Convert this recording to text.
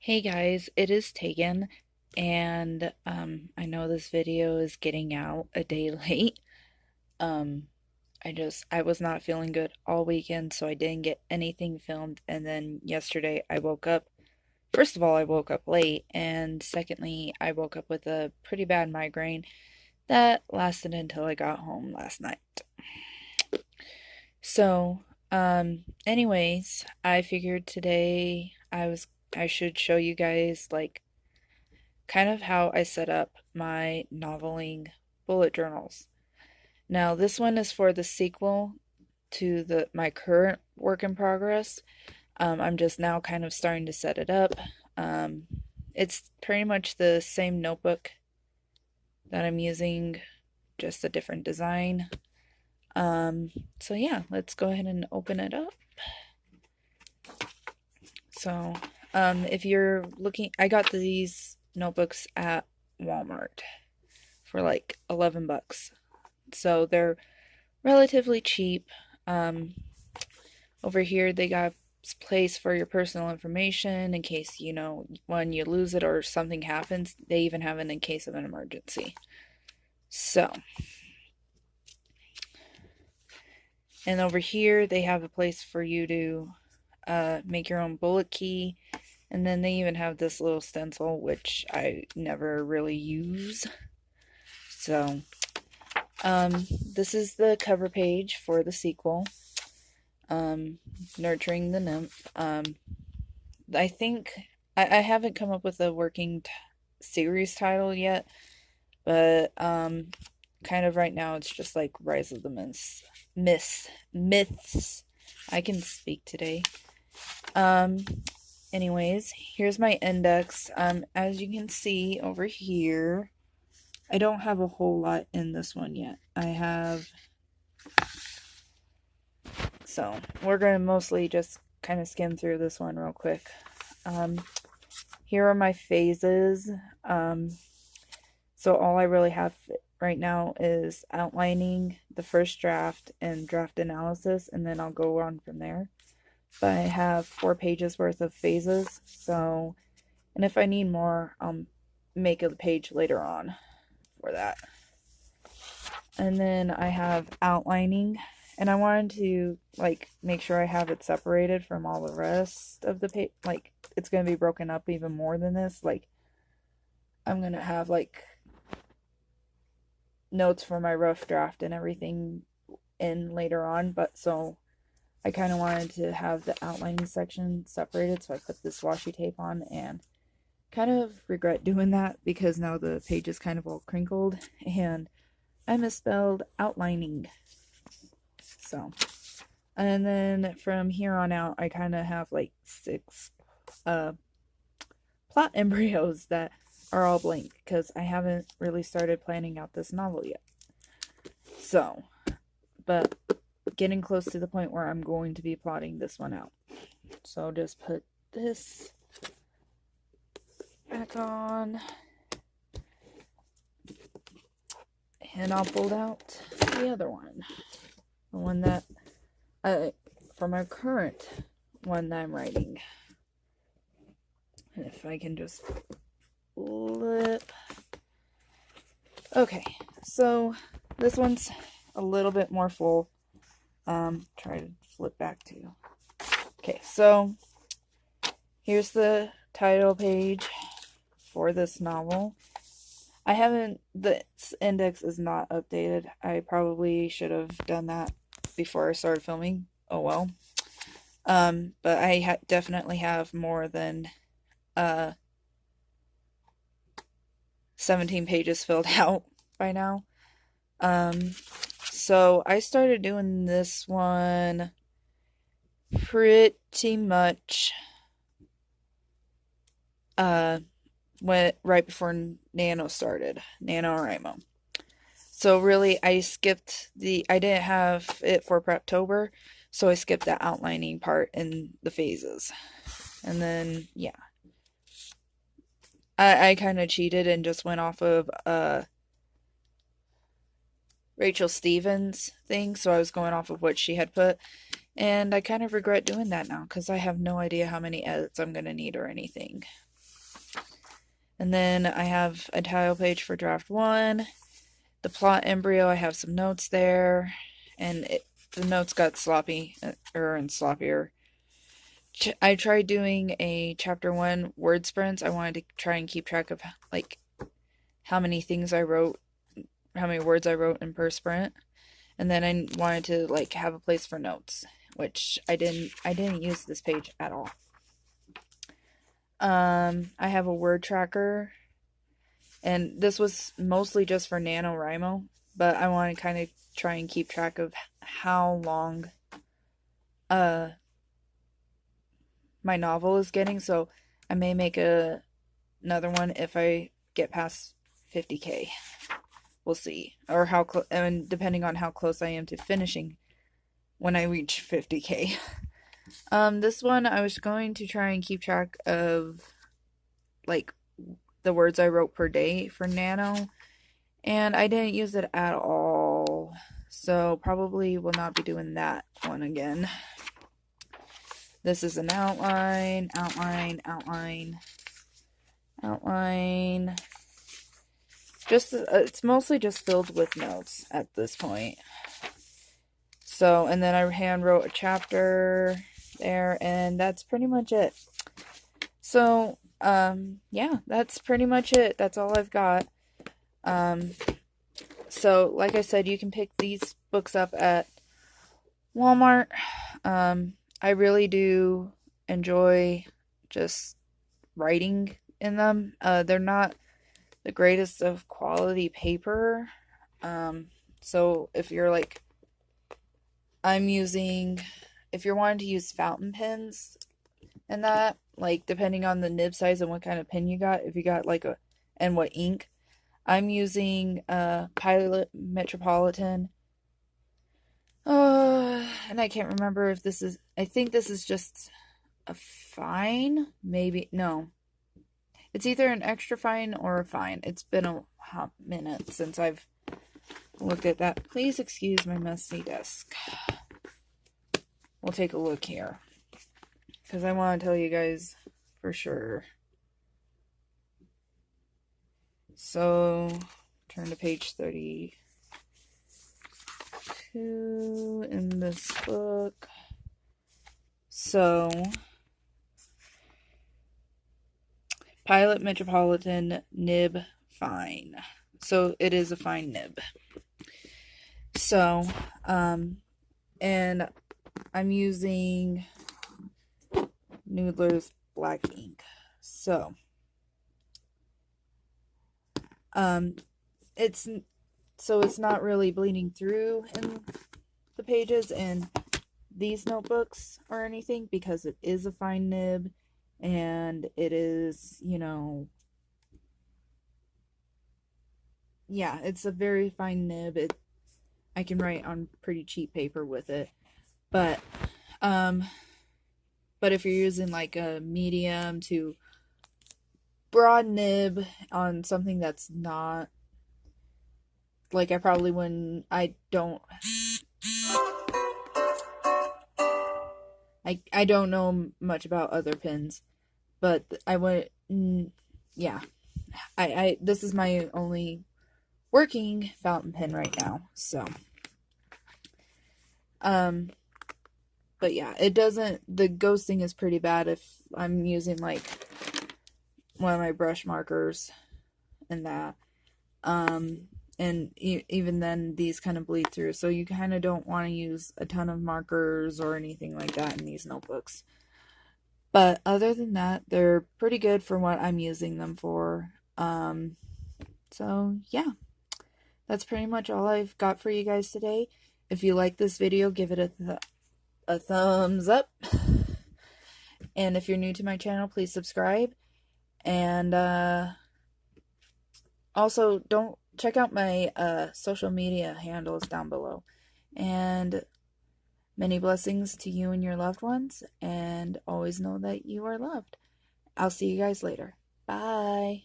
Hey guys, it is Tegan, and I know this video is getting out a day late. Um, I was not feeling good all weekend, so I didn't get anything filmed. And then yesterday I woke up. First of all, I woke up late, and secondly, I woke up with a pretty bad migraine that lasted until I got home last night. So, anyways, I figured today I should show you guys like kind of how I set up my noveling bullet journals. Now, this one is for the sequel to the my current work in progress. I'm just now kind of starting to set it up. Um, it's pretty much the same notebook that I'm using, just a different design. Um, so yeah, let's go ahead and open it up. So, if you're looking, I got these notebooks at Walmart for like 11 bucks. So they're relatively cheap. Um, Over here, they got a place for your personal information in case, when you lose it or something happens. They even have it in case of an emergency. So, and over here, they have a place for you to make your own bullet key. And then they even have this little stencil, which I never really use. So, this is the cover page for the sequel, Nurturing the Nymph. I think I haven't come up with a working series title yet, but kind of right now it's just like Rise of the Myths. I can speak today. Um, Anyways, here's my index. As you can see over here, I don't have a whole lot in this one yet. So we're going to mostly just kind of skim through this one real quick. Here are my phases. So all I really have right now is outlining the first draft and draft analysis, and then I'll go on from there. But I have 4 pages worth of phases, so, and if I need more, I'll make a page later on for that. And then I have outlining, and I wanted to like make sure I have it separated from all the rest of the page. Like it's going to be broken up even more than this. Like I'm going to have like notes for my rough draft and everything in later on, but so I kind of wanted to have the outlining section separated, so I put this washi tape on, and kind of regret doing that because now the page is kind of all crinkled and I misspelled outlining. So, and then from here on out, I kind of have like 6 plot embryos that are all blank because I haven't really started planning out this novel yet. So, but getting close to the point where I'm going to be plotting this one out. So I'll just put this back on. And I'll pull out the other one. The one that, for my current one that I'm writing. And if I can just flip. Okay, so this one's a little bit more full. Try to flip back to. Okay, so here's the title page for this novel. This index is not updated. I probably should have done that before I started filming. Oh well. But I definitely have more than 17 pages filled out by now. So I started doing this one pretty much right before NaNoWriMo. So really I didn't have it for Preptober, so I skipped the outlining part in the phases. And then yeah. I kind of cheated and just went off of Rachel Stevens thing, so I was going off of what she had put. And I kind of regret doing that now because I have no idea how many edits I'm going to need or anything. And then I have a title page for draft 1. The plot embryo, I have some notes there. And the notes got sloppy, and sloppier. I tried doing a chapter 1 word sprints. I wanted to try and keep track of like how many things I wrote, how many words I wrote in per sprint. And then I wanted to like have a place for notes, which I didn't use this page at all. I have a word tracker, and this was mostly just for NaNoWriMo, but I want to kind of try and keep track of how long my novel is getting, so I may make another one if I get past 50K. We'll see. Or how and depending on how close I am to finishing when I reach 50K. This one I was going to try and keep track of like the words I wrote per day for Nano, and I didn't use it at all. So probably will not be doing that one again. This is an outline. Just it's mostly just filled with notes at this point. So, and then I hand wrote a chapter there, and that's pretty much it. So, yeah, that's pretty much it. That's all I've got. So, like I said, you can pick these books up at Walmart. I really do enjoy just writing in them. They're not the greatest of quality paper. So if you're like, if you're wanting to use fountain pens and that, like depending on the nib size and what kind of pen you got, if you got like and what ink, I'm using Pilot Metropolitan. And I can't remember if this is, I think this is just a fine, maybe, no. It's either an extra fine or a fine. It's been a hot minute since I've looked at that. Please excuse my messy desk. We'll take a look here, because I want to tell you guys for sure. So, turn to page 32 in this book. So, Pilot Metropolitan nib fine. So, it is a fine nib. So, and I'm using Noodler's black ink. So, it's not really bleeding through in the pages in these notebooks or anything, because it is a fine nib, and it is, yeah, it's a very fine nib. I can write on pretty cheap paper with it, but if you're using like a medium to broad nib on something that's not, like, I probably wouldn't, I don't know much about other pens, but I would, yeah, this is my only working fountain pen right now, so, but yeah, the ghosting is pretty bad if I'm using like one of my brush markers and that, and even then these kind of bleed through, so you kind of don't want to use a ton of markers or anything like that in these notebooks. But other than that, they're pretty good for what I'm using them for. So yeah, that's pretty much all I've got for you guys today. If you like this video, give it a thumbs up, and if you're new to my channel, please subscribe. And also, don't check out my social media handles down below. And many blessings to you and your loved ones, and always know that you are loved. I'll see you guys later. Bye.